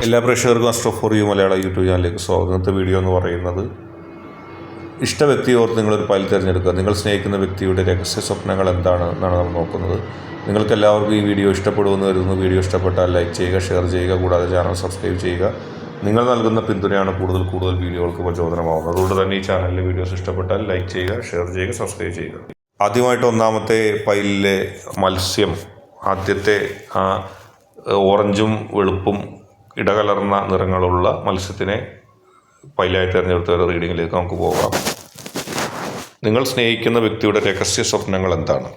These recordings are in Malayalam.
എല്ലാ പ്രേക്ഷകർക്കും astro for you Malayala YouTube ചാനലിലേക്ക് സ്വാഗതം. ഇന്നത്തെ വീഡിയോ എന്ന് പറയുന്നത് ഇഷ്ട വ്യക്തിയെ ഓർത്ത് നിങ്ങളൊരു ഫയൽ തിരഞ്ഞെടുക്കുക. നിങ്ങൾ സ്നേഹിക്കുന്ന വ്യക്തിയുടെ രഹസ്യ സ്വപ്നങ്ങൾ എന്താണ് എന്നാണ് നമ്മൾ നോക്കുന്നത്. നിങ്ങൾക്ക് എല്ലാവർക്കും ഈ വീഡിയോ ഇഷ്ടപ്പെടുമെന്ന് കരുതുന്നു. വീഡിയോ ഇഷ്ടപ്പെട്ടാൽ ലൈക്ക് ചെയ്യുക, ഷെയർ ചെയ്യുക, കൂടാതെ ചാനൽ സബ്സ്ക്രൈബ് ചെയ്യുക. നിങ്ങൾ നൽകുന്ന പിന്തുണയാണ് കൂടുതൽ വീഡിയോകൾക്ക് പ്രചോദനമാകുന്നത്. അതുകൊണ്ട് തന്നെ ഈ ചാനലിലെ വീഡിയോസ് ഇഷ്ടപ്പെട്ടാൽ ലൈക്ക് ചെയ്യുക, ഷെയർ ചെയ്യുക, സബ്സ്ക്രൈബ് ചെയ്യുക. ആദ്യമായിട്ട് ഒന്നാമത്തെ ഫയലിലെ മത്സ്യം, ആദ്യത്തെ ഓറഞ്ചും വെളുപ്പും ഇടകലർന്ന നിറങ്ങളുള്ള മത്സ്യത്തിനെ ഫയലായി തിരഞ്ഞെടുത്ത ഒരു റീഡിങ്ങിലേക്ക് നമുക്ക് പോകാം. നിങ്ങൾ സ്നേഹിക്കുന്ന വ്യക്തിയുടെ രഹസ്യ സ്വപ്നങ്ങൾ എന്താണ്?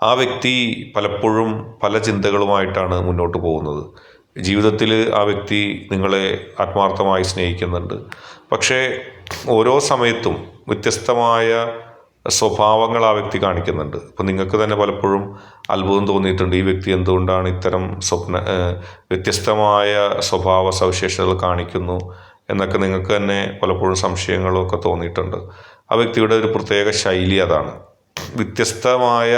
ആ വ്യക്തി പലപ്പോഴും പല ചിന്തകളുമായിട്ടാണ് മുന്നോട്ട് പോകുന്നത്. ജീവിതത്തിൽ ആ വ്യക്തി നിങ്ങളെ ആത്മാർത്ഥമായി സ്നേഹിക്കുന്നുണ്ട്. പക്ഷേ ഓരോ സമയത്തും വ്യത്യസ്തമായ സ്വഭാവങ്ങൾ ആ വ്യക്തി കാണിക്കുന്നുണ്ട്. ഇപ്പം നിങ്ങൾക്ക് തന്നെ പലപ്പോഴും അത്ഭുതം തോന്നിയിട്ടുണ്ട്, ഈ വ്യക്തി എന്തുകൊണ്ടാണ് ഇത്തരം വ്യത്യസ്തമായ സ്വഭാവ സവിശേഷതകൾ കാണിക്കുന്നു എന്നൊക്കെ നിങ്ങൾക്ക് തന്നെ പലപ്പോഴും സംശയങ്ങളൊക്കെ തോന്നിയിട്ടുണ്ട്. ആ വ്യക്തിയുടെ ഒരു പ്രത്യേക ശൈലി അതാണ്. വ്യത്യസ്തമായ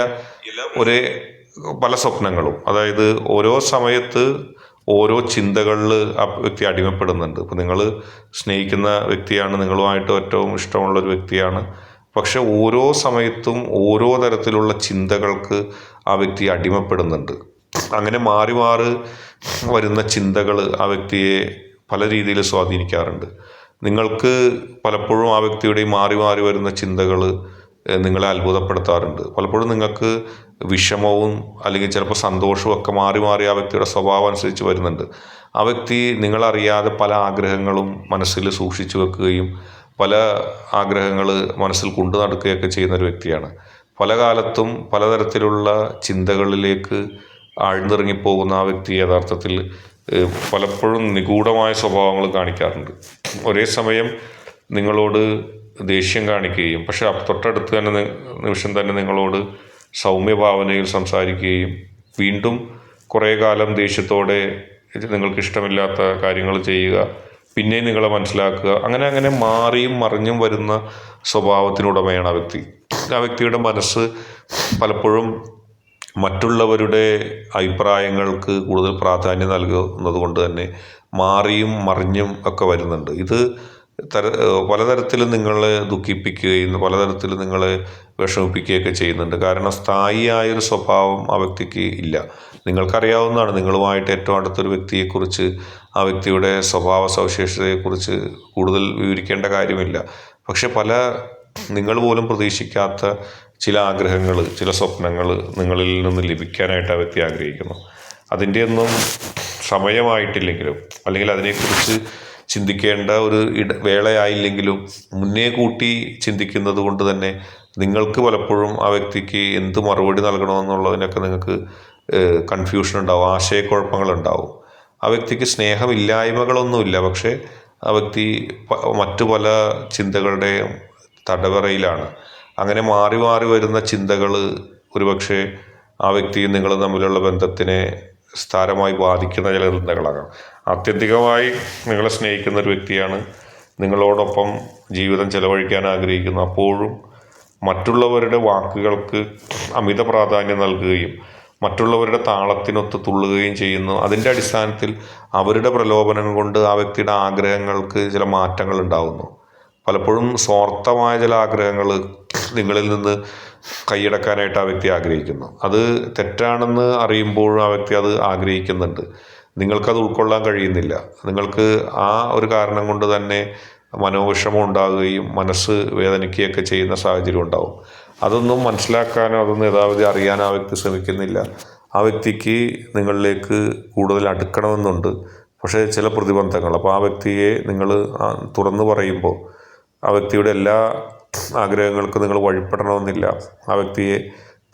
പല സ്വപ്നങ്ങളും, അതായത് ഓരോ സമയത്ത് ഓരോ ചിന്തകളിൽ ആ വ്യക്തി അടിമപ്പെടുന്നുണ്ട്. ഇപ്പം നിങ്ങൾ സ്നേഹിക്കുന്ന വ്യക്തിയാണ്, നിങ്ങളുമായിട്ട് ഏറ്റവും ഇഷ്ടമുള്ളൊരു വ്യക്തിയാണ്. പക്ഷെ ഓരോ സമയത്തും ഓരോ തരത്തിലുള്ള ചിന്തകൾക്ക് ആ വ്യക്തി അടിമപ്പെടുന്നുണ്ട്. അങ്ങനെ മാറി വരുന്ന ചിന്തകൾ ആ വ്യക്തിയെ പല രീതിയിൽ സ്വാധീനിക്കാറുണ്ട്. നിങ്ങൾക്ക് പലപ്പോഴും ആ വ്യക്തിയുടെ മാറി വരുന്ന ചിന്തകൾ നിങ്ങളെ അത്ഭുതപ്പെടുത്താറുണ്ട്. പലപ്പോഴും നിങ്ങൾക്ക് വിഷമവും അല്ലെങ്കിൽ ചിലപ്പോൾ സന്തോഷവും ഒക്കെ മാറി ആ വ്യക്തിയുടെ സ്വഭാവം അനുസരിച്ച് വരുന്നുണ്ട്. ആ വ്യക്തി നിങ്ങളറിയാതെ പല ആഗ്രഹങ്ങളും മനസ്സിൽ സൂക്ഷിച്ചു വെക്കുകയും പല ആഗ്രഹങ്ങൾ മനസ്സിൽ കൊണ്ടു നടക്കുകയൊക്കെ ചെയ്യുന്നൊരു വ്യക്തിയാണ്. പല കാലത്തും പലതരത്തിലുള്ള ചിന്തകളിലേക്ക് ആഴ്ന്നിറങ്ങിപ്പോകുന്ന ആ വ്യക്തി യഥാർത്ഥത്തിൽ പലപ്പോഴും നിഗൂഢമായ സ്വഭാവങ്ങൾ കാണിക്കാറുണ്ട്. ഒരേ സമയം നിങ്ങളോട് ദേഷ്യം കാണിക്കുകയും പക്ഷെ തൊട്ടടുത്ത് തന്നെ നിമിഷം തന്നെ നിങ്ങളോട് സൗമ്യഭാവനയിൽ സംസാരിക്കുകയും വീണ്ടും കുറേ കാലം ദേഷ്യത്തോടെ നിങ്ങൾക്ക് ഇഷ്ടമില്ലാത്ത കാര്യങ്ങൾ ചെയ്യുക, പിന്നെയും നിങ്ങളെ മനസ്സിലാക്കുക, അങ്ങനെ മാറിയും മറിഞ്ഞും വരുന്ന സ്വഭാവത്തിനുടമയാണ് ആ വ്യക്തി. ആ വ്യക്തിയുടെ മനസ്സ് പലപ്പോഴും മറ്റുള്ളവരുടെ അഭിപ്രായങ്ങൾക്ക് കൂടുതൽ പ്രാധാന്യം നൽകുന്നത് കൊണ്ട് തന്നെ മാറിയും മറിഞ്ഞും ഒക്കെ വരുന്നുണ്ട്. ഇത് പലതരത്തിലും നിങ്ങളെ ദുഃഖിപ്പിക്കുകയും പലതരത്തിലും നിങ്ങളെ വിഷമിപ്പിക്കുകയൊക്കെ ചെയ്യുന്നുണ്ട്. കാരണം സ്ഥായിയായൊരു സ്വഭാവം ആ വ്യക്തിക്ക് ഇല്ല. നിങ്ങൾക്കറിയാവുന്നതാണ്, നിങ്ങളുമായിട്ട് ഏറ്റവും അടുത്തൊരു വ്യക്തിയെക്കുറിച്ച്, ആ വ്യക്തിയുടെ സ്വഭാവ സവിശേഷതയെക്കുറിച്ച് കൂടുതൽ വിവരിക്കേണ്ട കാര്യമില്ല. പക്ഷെ നിങ്ങൾ പോലും പ്രതീക്ഷിക്കാത്ത ചില ആഗ്രഹങ്ങൾ, ചില സ്വപ്നങ്ങൾ നിങ്ങളിൽ നിന്ന് ലഭിക്കാനായിട്ട് ആ വ്യക്തി ആഗ്രഹിക്കുന്നു. അതിൻ്റെയൊന്നും സമയമായിട്ടില്ലെങ്കിലും അല്ലെങ്കിൽ അതിനെക്കുറിച്ച് ചിന്തിക്കേണ്ട ഒരു വേളയായില്ലെങ്കിലും മുന്നേ കൂട്ടി ചിന്തിക്കുന്നത് കൊണ്ട് തന്നെ നിങ്ങൾക്ക് പലപ്പോഴും ആ വ്യക്തിക്ക് എന്ത് മറുപടി നൽകണമെന്നുള്ളതിനൊക്കെ നിങ്ങൾക്ക് കൺഫ്യൂഷൻ ഉണ്ടാവും, ആശയക്കുഴപ്പങ്ങളുണ്ടാവും. ആ വ്യക്തിക്ക് സ്നേഹമില്ലായ്മകളൊന്നുമില്ല, പക്ഷേ ആ വ്യക്തി മറ്റു പല ചിന്തകളുടെയും തടവറയിലാണ്. അങ്ങനെ മാറി വരുന്ന ചിന്തകൾ ഒരുപക്ഷെ ആ വ്യക്തിയും നിങ്ങളും തമ്മിലുള്ള ബന്ധത്തിനെ സാരമായി ബാധിക്കുന്ന ചില ചിന്തകളാകാം. ആത്യന്തികമായി നിങ്ങളെ സ്നേഹിക്കുന്ന ഒരു വ്യക്തിയാണ്, നിങ്ങളോടൊപ്പം ജീവിതം ചെലവഴിക്കാൻ ആഗ്രഹിക്കുന്നു. അപ്പോഴും മറ്റുള്ളവരുടെ വാക്കുകൾക്ക് അമിത പ്രാധാന്യം നൽകുകയും മറ്റുള്ളവരുടെ താളത്തിനൊത്ത് തുള്ളുകയും ചെയ്യുന്നു. അതിൻ്റെ അടിസ്ഥാനത്തിൽ അവരുടെ പ്രലോഭനം കൊണ്ട് ആ വ്യക്തിയുടെ ആഗ്രഹങ്ങൾക്ക് ചില മാറ്റങ്ങൾ ഉണ്ടാകുന്നു. പലപ്പോഴും സ്വാർത്ഥമായ ചില ആഗ്രഹങ്ങൾ നിങ്ങളിൽ നിന്ന് കൈയടക്കാനായിട്ട് ആ വ്യക്തി ആഗ്രഹിക്കുന്നു. അത് തെറ്റാണെന്ന് അറിയുമ്പോഴും ആ വ്യക്തി അത് ആഗ്രഹിക്കുന്നുണ്ട്. നിങ്ങൾക്കത് ഉൾക്കൊള്ളാൻ കഴിയുന്നില്ല. നിങ്ങൾക്ക് ആ ഒരു കാരണം കൊണ്ട് തന്നെ മനോവിഷമം ഉണ്ടാകുകയും മനസ്സ് വേദനിക്കുകയൊക്കെ ചെയ്യുന്ന സാഹചര്യം ഉണ്ടാവും. അതൊന്നും മനസ്സിലാക്കാനോ അതൊന്നും യഥാവിധി അറിയാൻ ആ വ്യക്തി ശ്രമിക്കുന്നില്ല. ആ വ്യക്തിക്ക് നിങ്ങളിലേക്ക് കൂടുതൽ അടുക്കണമെന്നുണ്ട്, പക്ഷേ ചില പ്രതിബന്ധങ്ങൾ. അപ്പോൾ ആ വ്യക്തിയെ നിങ്ങൾ തുറന്നു പറയുമ്പോൾ ആ വ്യക്തിയുടെ എല്ലാ ആഗ്രഹങ്ങൾക്കും നിങ്ങൾ വഴിപ്പെടണമെന്നില്ല. ആ വ്യക്തിയെ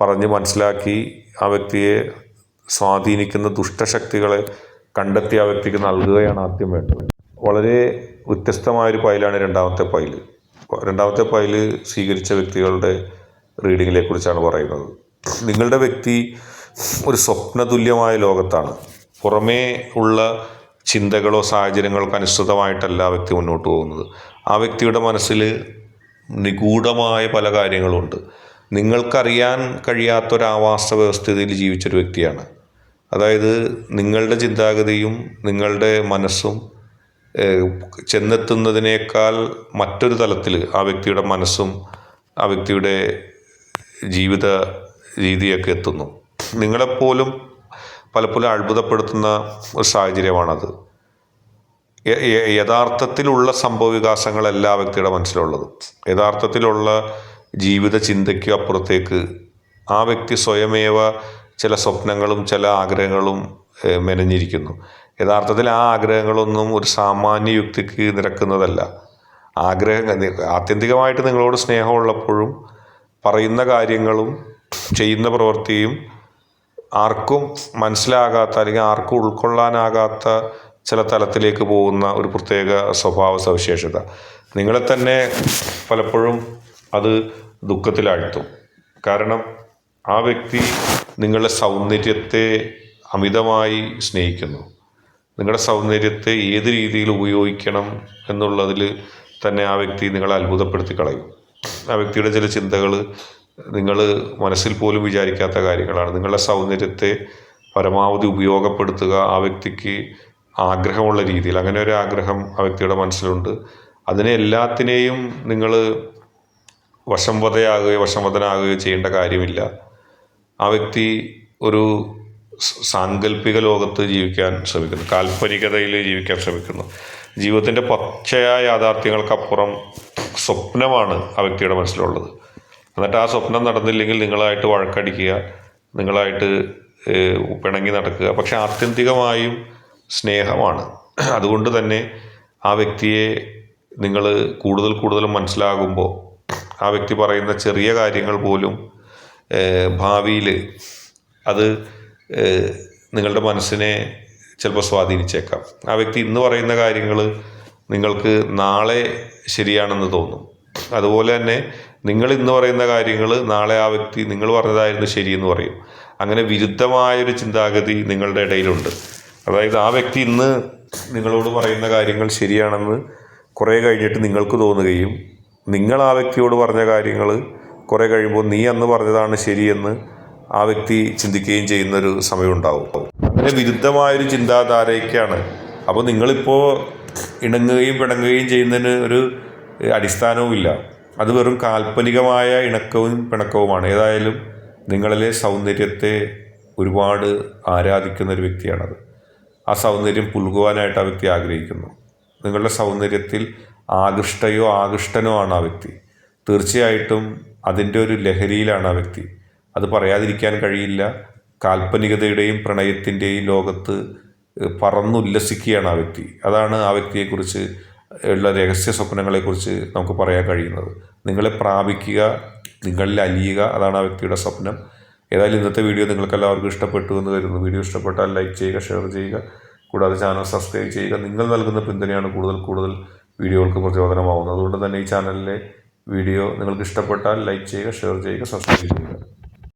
പറഞ്ഞ് മനസ്സിലാക്കി ആ വ്യക്തിയെ സ്വാധീനിക്കുന്ന ദുഷ്ടശക്തികളെ കണ്ടെത്തി ആ വ്യക്തിക്ക് നൽകുകയാണ് ആദ്യം വേണ്ടത്. വളരെ വ്യത്യസ്തമായൊരു ഫയലാണ് രണ്ടാമത്തെ ഫയല് സ്വീകരിച്ച വ്യക്തികളുടെ റീഡിങ്ങിനെ കുറിച്ചാണ് പറയുന്നത്. നിങ്ങളുടെ വ്യക്തി ഒരു സ്വപ്നതുല്യമായ ലോകത്താണ്. പുറമേ ഉള്ള ചിന്തകളോ സാഹചര്യങ്ങൾക്കോ അനുസൃതമായിട്ടല്ല ആ വ്യക്തി മുന്നോട്ട് പോകുന്നത്. ആ വ്യക്തിയുടെ മനസ്സിൽ നിഗൂഢമായ പല കാര്യങ്ങളുണ്ട്. നിങ്ങൾക്കറിയാൻ കഴിയാത്തൊരാവാസ വ്യവസ്ഥയിൽ ജീവിച്ചൊരു വ്യക്തിയാണ്. അതായത് നിങ്ങളുടെ ചിന്താഗതിയും നിങ്ങളുടെ മനസ്സും ചെന്നെത്തുന്നതിനേക്കാൾ മറ്റൊരു തലത്തിൽ ആ വ്യക്തിയുടെ മനസ്സും ആ വ്യക്തിയുടെ ജീവിത രീതിയൊക്കെ എത്തുന്നു. നിങ്ങളെപ്പോലും പലപ്പോഴും അത്ഭുതപ്പെടുത്തുന്ന ഒരു സാഹചര്യമാണത്. യഥാർത്ഥത്തിലുള്ള സംഭവവികാസങ്ങളല്ല ആ വ്യക്തിയുടെ മനസ്സിലുള്ളത്. യഥാർത്ഥത്തിലുള്ള ജീവിത ചിന്തയ്ക്ക് അപ്പുറത്തേക്ക് ആ വ്യക്തി സ്വയമേവ ചില സ്വപ്നങ്ങളും ചില ആഗ്രഹങ്ങളും മെനഞ്ഞിരിക്കുന്നു. യഥാർത്ഥത്തിൽ ആ ആഗ്രഹങ്ങളൊന്നും ഒരു സാമാന്യ യുക്തിക്ക് നിരക്കുന്നതല്ല. ആത്യന്തികമായിട്ട് നിങ്ങളോട് സ്നേഹമുള്ളപ്പോഴും പറയുന്ന കാര്യങ്ങളും ചെയ്യുന്ന പ്രവൃത്തിയും ആർക്കും മനസ്സിലാകാത്ത അല്ലെങ്കിൽ ആർക്കും ഉൾക്കൊള്ളാനാകാത്ത ചില തലത്തിലേക്ക് പോകുന്ന ഒരു പ്രത്യേക സ്വഭാവ സവിശേഷത നിങ്ങളെ തന്നെ പലപ്പോഴും അത് ദുഃഖത്തിലാഴ്ത്തും. കാരണം ആ വ്യക്തി നിങ്ങളുടെ സൗന്ദര്യത്തെ അമിതമായി സ്നേഹിക്കുന്നു. നിങ്ങളുടെ സൗന്ദര്യത്തെ ഏത് രീതിയിൽ ഉപയോഗിക്കണം എന്നുള്ളതിൽ തന്നെ ആ വ്യക്തി നിങ്ങളെ അത്ഭുതപ്പെടുത്തി കളയും. ആ വ്യക്തിയുടെ ചില ചിന്തകൾ നിങ്ങൾ മനസ്സിൽ പോലും വിചാരിക്കാത്ത കാര്യങ്ങളാണ്. നിങ്ങളുടെ സൗന്ദര്യത്തെ പരമാവധി ഉപയോഗപ്പെടുത്തുക ആ വ്യക്തിക്ക് ആഗ്രഹമുള്ള രീതിയിൽ, അങ്ങനെ ഒരു ആഗ്രഹം ആ വ്യക്തിയുടെ മനസ്സിലുണ്ട്. അതിനെ എല്ലാത്തിനെയും നിങ്ങൾ വശംവദനാകുകയോ ചെയ്യേണ്ട കാര്യമില്ല. ആ വ്യക്തി ഒരു സാങ്കല്പിക ലോകത്ത് ജീവിക്കാൻ ശ്രമിക്കുന്നു, കാൽപ്പനികതയിൽ ജീവിക്കാൻ ശ്രമിക്കുന്നു. ജീവിതത്തിൻ്റെ പച്ചയായ യാഥാർത്ഥ്യങ്ങൾക്കപ്പുറം സ്വപ്നമാണ് ആ വ്യക്തിയുടെ മനസ്സിലുള്ളത്. എന്നിട്ട് ആ സ്വപ്നം നടന്നില്ലെങ്കിൽ നിങ്ങളായിട്ട് വഴക്കടിക്കുക, നിങ്ങളായിട്ട് പിണങ്ങി നടക്കുക. പക്ഷെ ആത്യന്തികമായും സ്നേഹമാണ്. അതുകൊണ്ട് തന്നെ ആ വ്യക്തിയെ നിങ്ങൾ കൂടുതൽ മനസ്സിലാകുമ്പോൾ ആ വ്യക്തി പറയുന്ന ചെറിയ കാര്യങ്ങൾ പോലും ഭാവിയിൽ അത് നിങ്ങളുടെ മനസ്സിനെ ചിലപ്പോൾ സ്വാധീനിച്ചേക്കാം. ആ വ്യക്തി ഇന്ന് പറയുന്ന കാര്യങ്ങൾ നിങ്ങൾക്ക് നാളെ ശരിയാണെന്ന് തോന്നും. അതുപോലെ തന്നെ നിങ്ങൾ ഇന്ന് പറയുന്ന കാര്യങ്ങൾ നാളെ ആ വ്യക്തി നിങ്ങൾ പറഞ്ഞതായിരുന്നു ശരിയെന്ന് പറയും. അങ്ങനെ വിരുദ്ധമായൊരു ചിന്താഗതി നിങ്ങളുടെ ഇടയിലുണ്ട്. അതായത് ആ വ്യക്തി ഇന്ന് നിങ്ങളോട് പറയുന്ന കാര്യങ്ങൾ ശരിയാണെന്ന് കുറേ കഴിഞ്ഞിട്ട് നിങ്ങൾക്ക് തോന്നുകയും നിങ്ങൾ ആ വ്യക്തിയോട് പറഞ്ഞ കാര്യങ്ങൾ കുറേ കഴിയുമ്പോൾ നീ അന്ന് പറഞ്ഞതാണ് ശരിയെന്ന് ആ വ്യക്തി ചിന്തിക്കുകയും ചെയ്യുന്നൊരു സമയമുണ്ടാവും. അങ്ങനെ വിരുദ്ധമായൊരു ചിന്താധാരയ്ക്കാണ്. അപ്പോൾ നിങ്ങളിപ്പോൾ ഇണങ്ങുകയും പിണങ്ങുകയും ചെയ്യുന്നതിന് ഒരു അടിസ്ഥാനവുമില്ല. അത് വെറും കാൽപ്പനികമായ ഇണക്കവും പിണക്കവുമാണ്. ഏതായാലും നിങ്ങളിലെ സൗന്ദര്യത്തെ ഒരുപാട് ആരാധിക്കുന്ന ഒരു വ്യക്തിയാണത്. ആ സൗന്ദര്യം പുൽകുവാനായിട്ട് ആ വ്യക്തി ആഗ്രഹിക്കുന്നു. നിങ്ങളുടെ സൗന്ദര്യത്തിൽ ആകൃഷ്ടനോ ആണ് ആ വ്യക്തി. തീർച്ചയായിട്ടും അതിൻ്റെ ഒരു ലഹരിയിലാണ് ആ വ്യക്തി. അത് പറയാതിരിക്കാൻ കഴിയില്ല. കാൽപ്പനികതയുടെയും പ്രണയത്തിൻ്റെയും ലോകത്ത് പറന്നുല്ലസിക്കുകയാണ് ആ വ്യക്തി. അതാണ് ആ വ്യക്തിയെക്കുറിച്ച് ഉള്ള രഹസ്യ സ്വപ്നങ്ങളെക്കുറിച്ച് നമുക്ക് പറയാൻ കഴിയുന്നത്. നിങ്ങളെ പ്രാപിക്കുക, നിങ്ങളിൽ അലിയുക, അതാണ് ആ വ്യക്തിയുടെ സ്വപ്നം. ഏതായാലും ഇന്നത്തെ വീഡിയോ നിങ്ങൾക്ക് എല്ലാവർക്കും ഇഷ്ടപ്പെട്ടു എന്ന് കരുതുന്നു. വീഡിയോ ഇഷ്ടപ്പെട്ടാൽ ലൈക്ക് ചെയ്യുക, ഷെയർ ചെയ്യുക, കൂടാതെ ചാനൽ സബ്സ്ക്രൈബ് ചെയ്യുക. നിങ്ങൾ നൽകുന്ന പിന്തുണയാണ് കൂടുതൽ വീഡിയോകൾക്ക് പ്രചോദനമാവുന്നത്. അതുകൊണ്ട് തന്നെ ഈ ചാനലിലെ വീഡിയോ നിങ്ങൾക്ക് ഇഷ്ടപ്പെട്ടാൽ ലൈക്ക് ചെയ്യുക, ഷെയർ ചെയ്യുക, സബ്സ്ക്രൈബ് ചെയ്യുക.